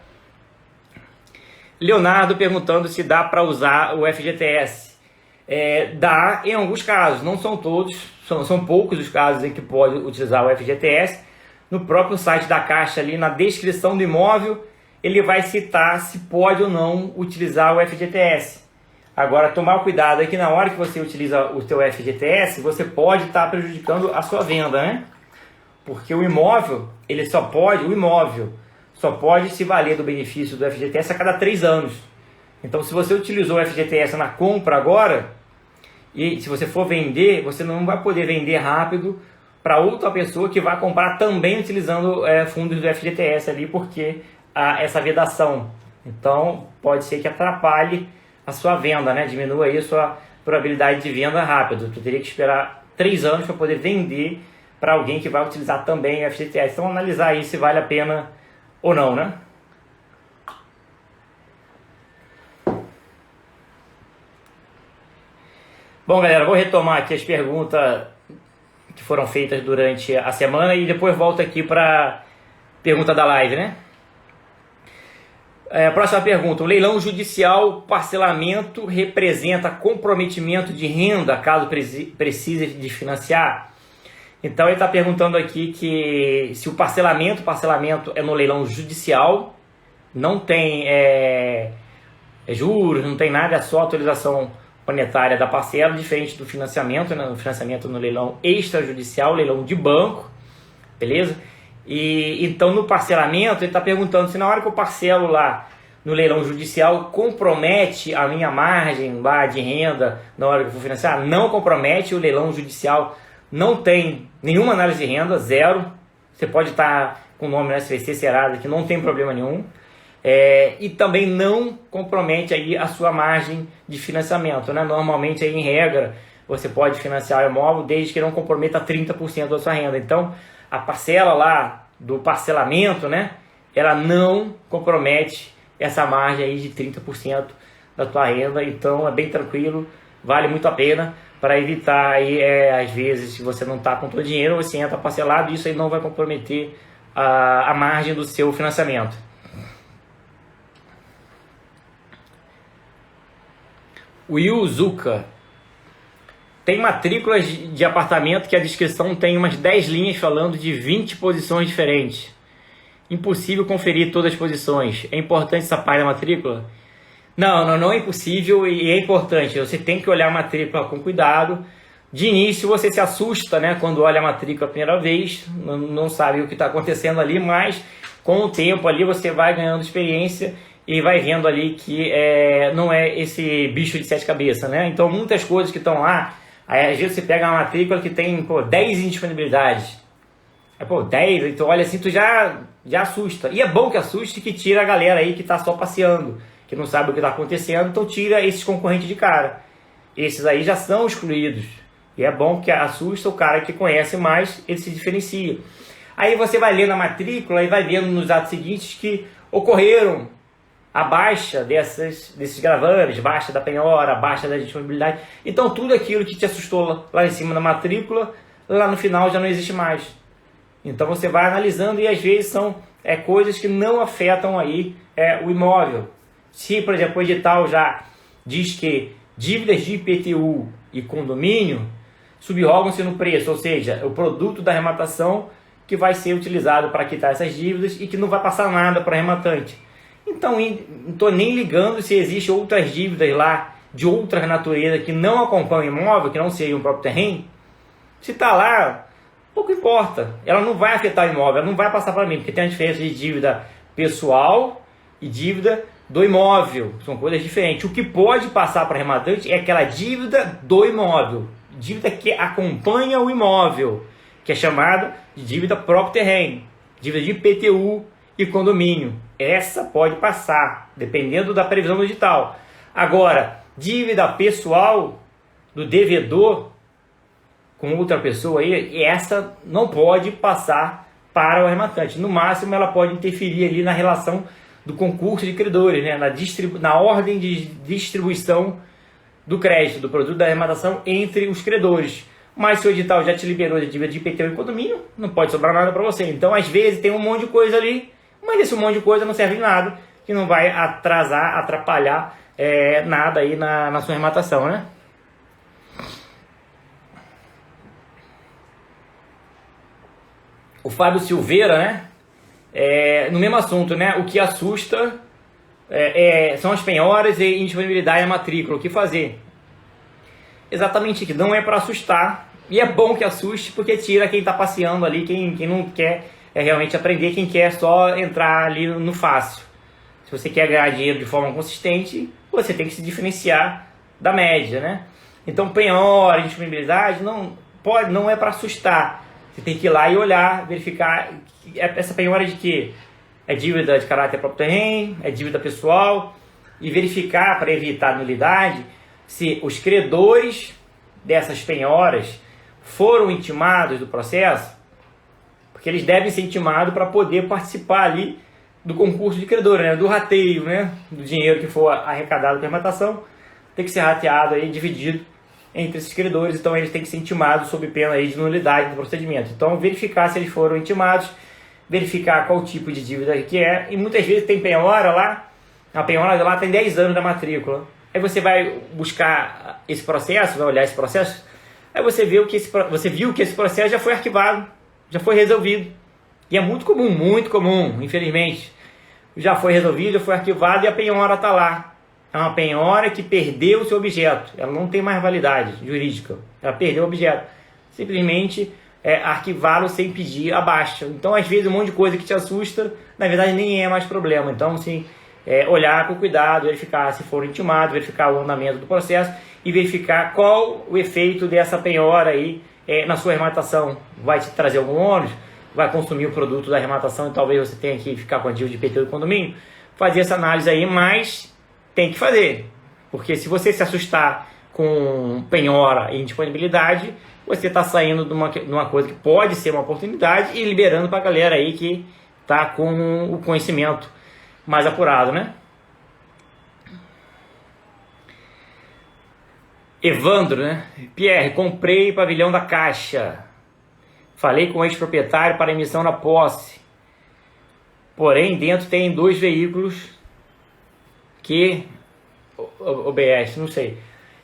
Leonardo perguntando se dá para usar o FGTS. Dá em alguns casos, não são todos, são poucos os casos em que pode utilizar o FGTS. No próprio site da Caixa, ali na descrição do imóvel, ele vai citar se pode ou não utilizar o FGTS. Agora, tomar cuidado é que na hora que você utiliza o seu FGTS, você pode estar prejudicando a sua venda, né? Porque o imóvel só pode se valer do benefício do FGTS a cada 3 anos. Então, se você utilizou o FGTS na compra agora, e se você for vender, você não vai poder vender rápido para outra pessoa que vai comprar também utilizando fundos do FGTS ali, porque há essa vedação. Então, pode ser que atrapalhe a sua venda, né? Diminua aí a sua probabilidade de venda rápido. Tu teria que esperar 3 anos para poder vender para alguém que vai utilizar também o FGTS. Então, analisar aí se vale a pena ou não, né? Bom, galera, vou retomar aqui as perguntas que foram feitas durante a semana e depois volto aqui para pergunta da live, né? Próxima pergunta: o leilão judicial parcelamento representa comprometimento de renda caso precise de financiar? Então ele está perguntando aqui que se o parcelamento é no leilão judicial, não tem juros, não tem nada, é só autorização monetária da parcela, diferente do financiamento, né? O financiamento no leilão extrajudicial, leilão de banco, beleza? E então no parcelamento ele está perguntando se na hora que eu parcelo lá no leilão judicial compromete a minha margem lá de renda na hora que eu for financiar. Não compromete, o leilão judicial não tem nenhuma análise de renda, zero. Você pode estar com o nome no SVC Serasa, que não tem problema nenhum. E também não compromete aí a sua margem de financiamento, né? Normalmente, aí, em regra, você pode financiar o imóvel desde que não comprometa 30% da sua renda. Então, a parcela lá do parcelamento, né? Ela não compromete essa margem aí de 30% da tua renda. Então, é bem tranquilo, vale muito a pena, para evitar aí, às vezes, se você não está com todo o dinheiro, você entra parcelado, isso aí não vai comprometer a margem do seu financiamento. Will Zuka: tem matrículas de apartamento que a descrição tem umas 10 linhas falando de 20 posições diferentes. Impossível conferir todas as posições. É importante essa parte da matrícula? Não é impossível e é importante. Você tem que olhar a matrícula com cuidado. De início você se assusta, né, quando olha a matrícula a primeira vez, não sabe o que está acontecendo ali, mas com o tempo ali você vai ganhando experiência e vai vendo ali que não é esse bicho de 7 cabeças, né? Então muitas coisas que estão lá, aí, às vezes você pega uma matrícula que tem 10 indisponibilidades. 10, então olha assim, tu já assusta. E é bom que assuste, que tira a galera aí que está só passeando, que não sabe o que está acontecendo, então tira esses concorrentes de cara. Esses aí já são excluídos. E é bom que assusta o cara que conhece mais, ele se diferencia. Aí você vai ler na matrícula e vai vendo nos atos seguintes que ocorreram a baixa desses gravames, baixa da penhora, baixa da disponibilidade. Então tudo aquilo que te assustou lá em cima da matrícula, lá no final já não existe mais. Então você vai analisando e às vezes são coisas que não afetam aí o imóvel. Se, por exemplo, o edital já diz que dívidas de IPTU e condomínio subrogam-se no preço, ou seja, o produto da arrematação que vai ser utilizado para quitar essas dívidas e que não vai passar nada para o arrematante. Então, não estou nem ligando se existem outras dívidas lá de outras naturezas que não acompanham o imóvel, que não seja o próprio terreno. Se está lá, pouco importa. Ela não vai afetar o imóvel, ela não vai passar para mim, porque tem a diferença de dívida pessoal e dívida do imóvel. São coisas diferentes. O que pode passar para arrematante é aquela dívida do imóvel, dívida que acompanha o imóvel, que é chamada de dívida próprio terreno, dívida de IPTU e condomínio. Essa pode passar, dependendo da previsão do edital. Agora, dívida pessoal do devedor com outra pessoa aí, essa não pode passar para o arrematante. No máximo, ela pode interferir ali na relação do concurso de credores, né? Na ordem de distribuição do crédito, do produto da arrematação entre os credores. Mas se o edital já te liberou de dívida de IPTU e condomínio, não pode sobrar nada para você. Então, às vezes, tem um monte de coisa ali, mas esse monte de coisa não serve de nada, que não vai atrapalhar nada aí na sua arrematação, né? O Fábio Silveira, né? No mesmo assunto, né? O que assusta são as penhoras e indisponibilidade da matrícula. O que fazer? Exatamente, que não é para assustar. E é bom que assuste, porque tira quem está passeando ali, quem não quer realmente aprender, quem quer só entrar ali no fácil. Se você quer ganhar dinheiro de forma consistente, você tem que se diferenciar da média, né? Então, penhora, indisponibilidade, não é para assustar. Você tem que ir lá e olhar, verificar essa penhora de quê? É dívida de caráter próprio terreno, é dívida pessoal, e verificar, para evitar nulidade, se os credores dessas penhoras foram intimados do processo, porque eles devem ser intimados para poder participar ali do concurso de credor, né? Do rateio, né? Do dinheiro que for arrecadado pela arrematação, tem que ser rateado aí, dividido entre esses credores. Então eles têm que ser intimados sob pena aí de nulidade do procedimento. Então verificar se eles foram intimados, verificar qual tipo de dívida que é, e muitas vezes tem penhora lá, a penhora lá tem 10 anos da matrícula. Aí você vai buscar esse processo, vai olhar esse processo, aí você viu que esse processo já foi arquivado, já foi resolvido. E é muito comum, infelizmente. Já foi resolvido, já foi arquivado e a penhora está lá. É uma penhora que perdeu o seu objeto. Ela não tem mais validade jurídica. Ela perdeu o objeto. Simplesmente arquivá-lo sem pedir a baixa. Então, às vezes, um monte de coisa que te assusta, na verdade, nem é mais problema. Então, sim, olhar com cuidado, verificar se foram intimados, verificar o andamento do processo e verificar qual o efeito dessa penhora aí na sua arrematação. Vai te trazer algum ônus? Vai consumir o produto da arrematação e talvez você tenha que ficar com a dívida de IPTU do condomínio? Fazer essa análise aí, mas tem que fazer. Porque se você se assustar com penhora e indisponibilidade, você está saindo de uma coisa que pode ser uma oportunidade e liberando para a galera aí que está com o conhecimento mais apurado, né? Evandro, né? Pierre, comprei pavilhão da Caixa. Falei com o ex-proprietário para emissão na posse. Porém, dentro tem 2 veículos que... OBS, não sei.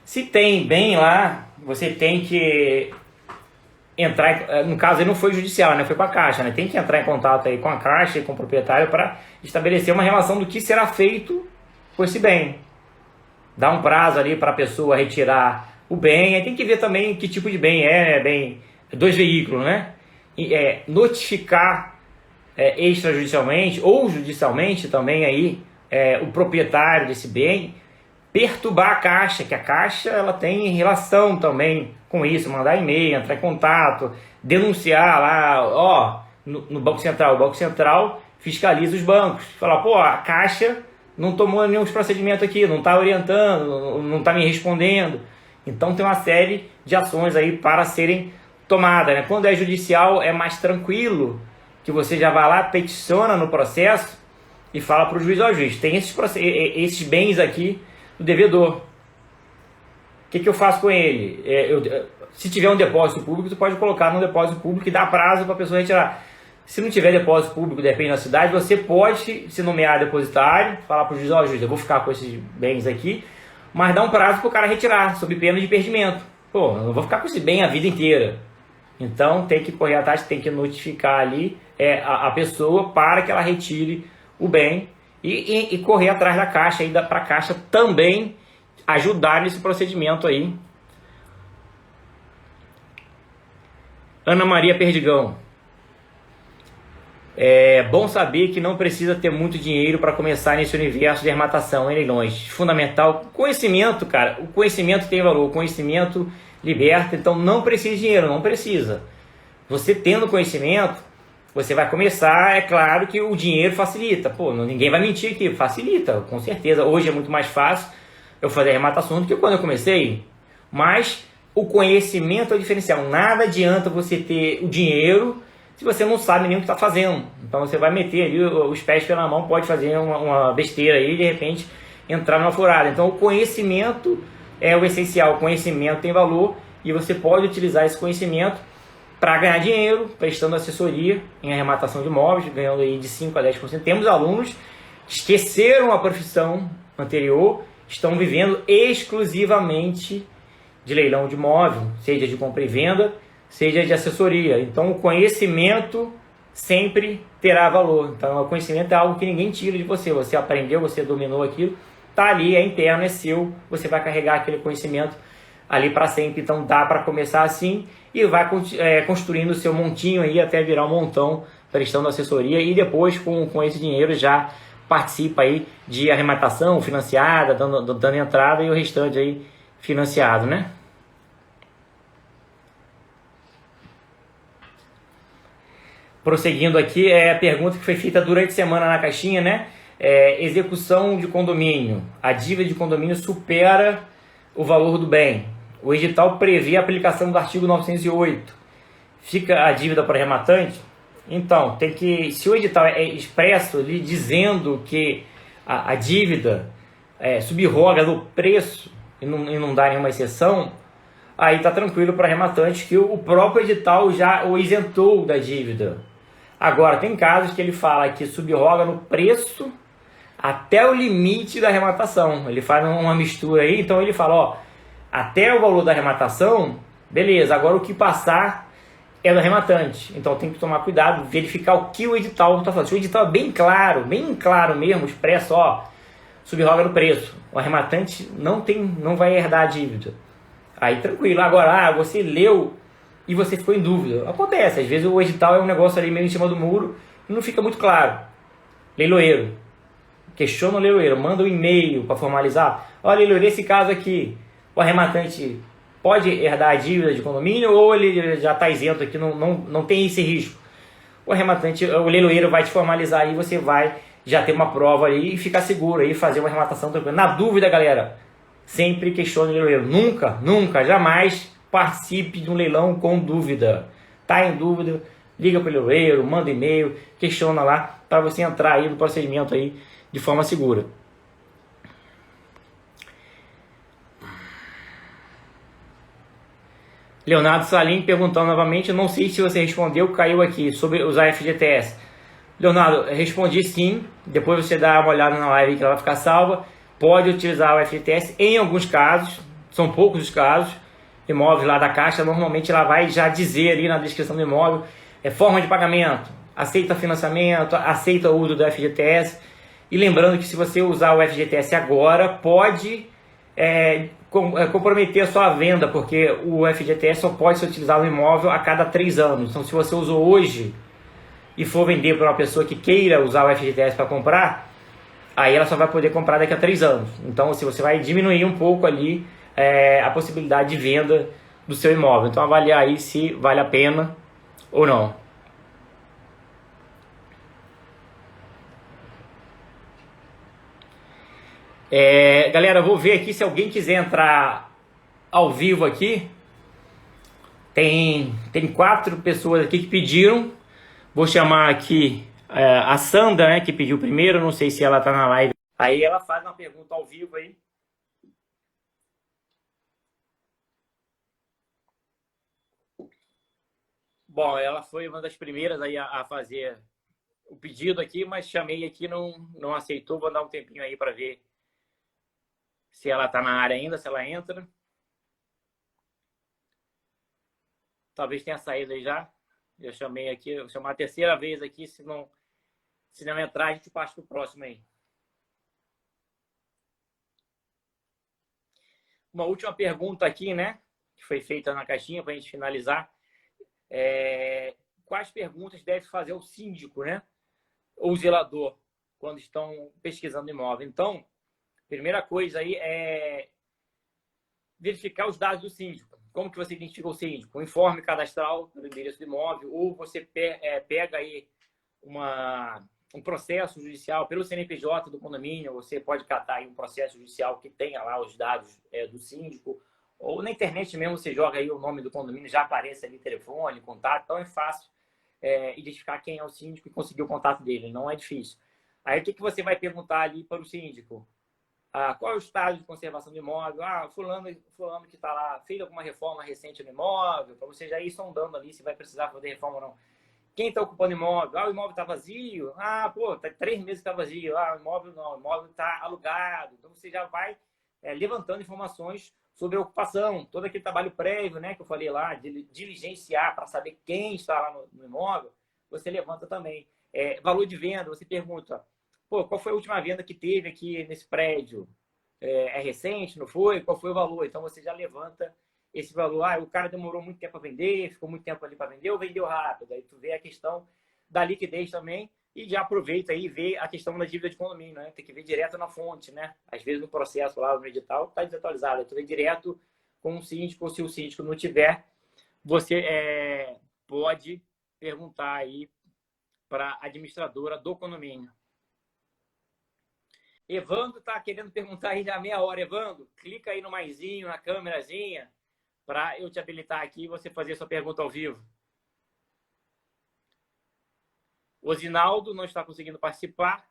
Se tem bem lá, você tem que entrar... No caso, ele não foi judicial, né? Foi com a Caixa, né? Tem que entrar em contato aí com a Caixa e com o proprietário para estabelecer uma relação do que será feito com esse bem. Dá um prazo ali para a pessoa retirar o bem. Aí tem que ver também que tipo de bem é, bem... 2 veículos, né? E, notificar extrajudicialmente ou judicialmente também aí o proprietário desse bem, perturbar a Caixa, que a Caixa ela tem relação também com isso, mandar e-mail, entrar em contato, denunciar lá, no Banco Central. O Banco Central fiscaliza os bancos, falar, pô, a Caixa não tomou nenhum procedimento aqui, não está orientando, não está me respondendo. Então tem uma série de ações aí para serem tomada, né? Quando é judicial é mais tranquilo, que você já vai lá, peticiona no processo e fala para o juiz, juiz, tem esses bens aqui do devedor. O que eu faço com ele? Se tiver um depósito público, você pode colocar no depósito público e dar prazo para a pessoa retirar. Se não tiver depósito público, depende da cidade, você pode se nomear depositário, falar para o juiz, juiz, eu vou ficar com esses bens aqui, mas dá um prazo para o cara retirar, sob pena de perdimento. Pô, eu não vou ficar com esse bem a vida inteira. Então tem que correr atrás, tem que notificar ali a pessoa para que ela retire o bem e correr atrás da Caixa, e para a Caixa também ajudar nesse procedimento aí. Ana Maria Perdigão. É bom saber que não precisa ter muito dinheiro para começar nesse universo de arrematação em leilões. Fundamental, conhecimento, cara. O conhecimento tem valor, o conhecimento liberta, então não precisa de dinheiro, não precisa. Você tendo conhecimento, você vai começar, é claro que o dinheiro facilita. Pô, ninguém vai mentir aqui, facilita, com certeza. Hoje é muito mais fácil eu fazer arrematação do que quando eu comecei. Mas o conhecimento é o diferencial. Nada adianta você ter o dinheiro se você não sabe nem o que está fazendo. Então você vai meter ali os pés pela mão, pode fazer uma besteira aí e de repente entrar numa furada. Então o conhecimento é o essencial, o conhecimento tem valor e você pode utilizar esse conhecimento para ganhar dinheiro, prestando assessoria em arrematação de imóveis, ganhando aí de 5 a 10%. Temos alunos que esqueceram a profissão anterior, estão vivendo exclusivamente de leilão de imóvel, seja de compra e venda, seja de assessoria. Então o conhecimento sempre terá valor. Então o conhecimento é algo que ninguém tira de você. Você aprendeu, você dominou aquilo, está ali, é interno, é seu, você vai carregar aquele conhecimento ali para sempre. Então dá para começar assim e vai construindo o seu montinho aí até virar um montão, prestando assessoria, e depois com esse dinheiro já participa aí de arrematação financiada, dando entrada, e o restante aí financiado, né? Prosseguindo aqui, é a pergunta que foi feita durante a semana na caixinha, né? Execução de condomínio. A dívida de condomínio supera o valor do bem. O edital prevê a aplicação do artigo 908. Fica a dívida para rematante? Então, se o edital é expresso lhe dizendo que a dívida subroga no preço e não dá nenhuma exceção, aí está tranquilo para rematante, que o próprio edital já o isentou da dívida. Agora, tem casos que ele fala que subroga no preço até o limite da arrematação. Ele faz uma mistura aí, então ele fala, ó, até o valor da arrematação, beleza, agora o que passar é do arrematante. Então tem que tomar cuidado, verificar o que o edital está falando. Se o edital é bem claro mesmo, expresso, ó, subroga no preço, o arrematante não vai herdar a dívida. Aí tranquilo. Agora, você leu e você ficou em dúvida. Acontece, às vezes o edital é um negócio ali meio em cima do muro e não fica muito claro. Leiloeiro. Questiona o leiloeiro, manda um e-mail para formalizar. Olha, leiloeiro, nesse caso aqui, o arrematante pode herdar a dívida de condomínio ou ele já está isento aqui, não tem esse risco. O leiloeiro vai te formalizar e você vai já ter uma prova ali e ficar seguro aí, fazer uma arrematação tranquila. Na dúvida, galera, sempre questione o leiloeiro. Nunca, jamais participe de um leilão com dúvida. Tá em dúvida, liga para o leiloeiro, manda e-mail, questiona lá para você entrar aí no procedimento aí de forma segura. Leonardo Salim perguntando novamente, não sei se você respondeu, caiu aqui, sobre usar FGTS. Leonardo, respondi sim, depois você dá uma olhada na live que ela vai ficar salva. Pode utilizar o FGTS em alguns casos, são poucos os casos. Imóveis lá da Caixa, normalmente ela vai já dizer ali na descrição do imóvel, forma de pagamento, aceita financiamento, aceita o uso do FGTS. E lembrando que se você usar o FGTS agora, pode comprometer a sua venda, porque o FGTS só pode ser utilizado no imóvel a cada 3 anos. Então se você usou hoje e for vender para uma pessoa que queira usar o FGTS para comprar, aí ela só vai poder comprar daqui a 3 anos. Então se você vai diminuir um pouco ali a possibilidade de venda do seu imóvel. Então avaliar aí se vale a pena ou não. Galera, vou ver aqui se alguém quiser entrar ao vivo aqui. Tem 4 pessoas aqui que pediram. Vou chamar aqui a Sandra, né, que pediu primeiro. Não sei se ela tá na live. Aí ela faz uma pergunta ao vivo aí. Bom, ela foi uma das primeiras aí a fazer o pedido aqui, mas chamei aqui, não aceitou. Vou dar um tempinho aí para ver se ela tá na área ainda, se ela entra. Talvez tenha saído aí já. Eu chamei aqui, vou chamar a terceira vez aqui. Se não entrar, a gente passa pro próximo aí. Uma última pergunta aqui, né? Que foi feita na caixinha para a gente finalizar. quais perguntas deve fazer o síndico, né? Ou o zelador, quando estão pesquisando imóvel. Então, primeira coisa aí é verificar os dados do síndico. Como que você identifica o síndico? Um informe cadastral do endereço do imóvel, ou você pega aí um processo judicial pelo CNPJ do condomínio, você pode catar aí um processo judicial que tenha lá os dados do síndico, ou na internet mesmo você joga aí o nome do condomínio, já aparece ali telefone, contato, então é fácil identificar quem é o síndico e conseguir o contato dele, não é difícil. Aí o que você vai perguntar ali para o síndico? Qual é o estado de conservação do imóvel? Fulano que está lá fez alguma reforma recente no imóvel, para você já ir sondando ali se vai precisar fazer reforma ou não. Quem está ocupando o imóvel? O imóvel está vazio? Tá 3 meses que está vazio. O imóvel não, o imóvel está alugado. Então você já vai levantando informações sobre a ocupação, todo aquele trabalho prévio, né, que eu falei lá, de diligenciar para saber quem está lá no imóvel, você levanta também. Valor de venda, você pergunta, qual foi a última venda que teve aqui nesse prédio? É recente, não foi? Qual foi o valor? Então você já levanta esse valor. O cara demorou muito tempo a vender, ficou muito tempo ali para vender ou vendeu rápido? Aí tu vê a questão da liquidez também e já aproveita aí e vê a questão da dívida de condomínio, né? Tem que ver direto na fonte, né? Às vezes no processo lá no edital está desatualizado. Aí tu vê direto com o síndico, ou se o síndico não tiver, você pode perguntar aí para a administradora do condomínio. Evandro está querendo perguntar aí já há meia hora. Evandro, clica aí no maisinho, na câmerazinha, para eu te habilitar aqui e você fazer sua pergunta ao vivo. O Zinaldo não está conseguindo participar.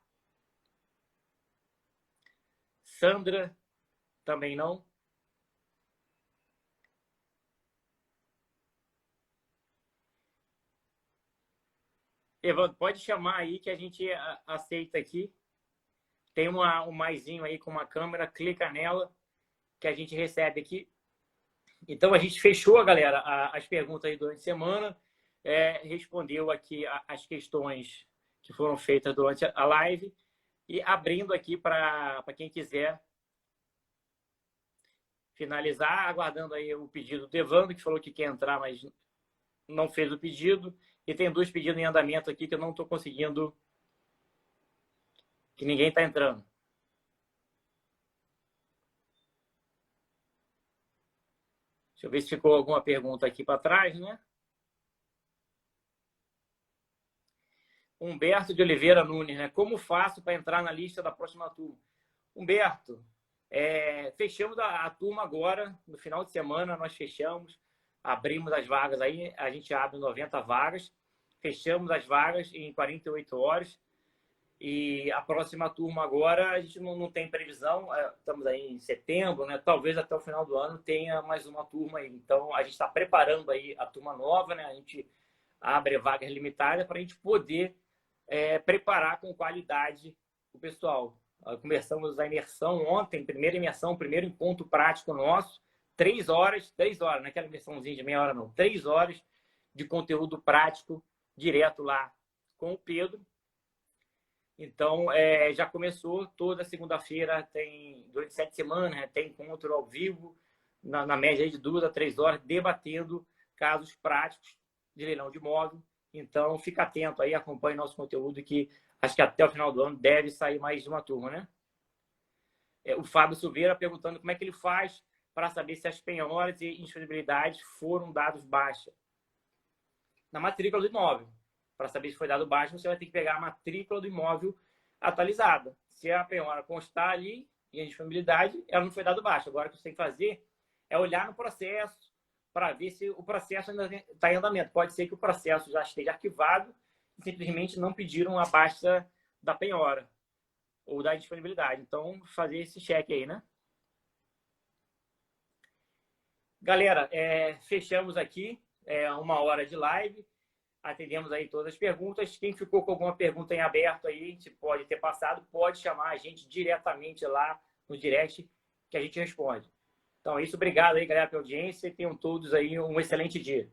Sandra também não. Evandro, pode chamar aí que a gente aceita aqui. Tem um maisinho aí com uma câmera, clica nela que a gente recebe aqui. Então, a gente fechou, galera, as perguntas aí durante a semana, respondeu aqui as questões que foram feitas durante a live e abrindo aqui para quem quiser finalizar, aguardando aí o pedido do Evandro, que falou que quer entrar, mas não fez o pedido. E tem 2 pedidos em andamento aqui que eu não estou conseguindo, que ninguém está entrando. Deixa eu ver se ficou alguma pergunta aqui para trás, né? Humberto de Oliveira Nunes, né? Como faço para entrar na lista da próxima turma? Humberto, fechamos a turma agora, no final de semana nós fechamos, abrimos as vagas aí, a gente abre 90 vagas, fechamos as vagas em 48 horas e a próxima turma agora a gente não tem previsão, estamos aí em setembro, né? Talvez até o final do ano tenha mais uma turma aí. Então a gente está preparando aí a turma nova, né? A gente abre vagas limitadas para a gente poder preparar com qualidade o pessoal. Começamos a imersão ontem, primeira imersão, primeiro encontro prático nosso, 3 horas, não é aquela imersãozinha de meia hora não, 3 horas de conteúdo prático direto lá com o Pedro. Então, já começou toda segunda-feira, durante 7 semanas, né, tem encontro ao vivo, na média de 2 a 3 horas, debatendo casos práticos de leilão de imóvel. Então, fica atento aí, acompanhe nosso conteúdo, que acho que até o final do ano deve sair mais de uma turma, né? O Fábio Silveira perguntando como é que ele faz para saber se as penhoras e indisponibilidades foram dados baixa. Na matrícula do imóvel. Para saber se foi dado baixo, você vai ter que pegar a matrícula do imóvel atualizada. Se a penhora constar ali e a disponibilidade, ela não foi dado baixo. Agora, o que você tem que fazer é olhar no processo para ver se o processo ainda está em andamento. Pode ser que o processo já esteja arquivado e simplesmente não pediram a baixa da penhora ou da disponibilidade. Então, fazer esse cheque aí, né? Galera, fechamos aqui 1 hora de live. Atendemos aí todas as perguntas. Quem ficou com alguma pergunta em aberto aí, a gente pode ter passado, pode chamar a gente diretamente lá no direct que a gente responde. Então é isso. Obrigado aí, galera, pela audiência. E tenham todos aí um excelente dia.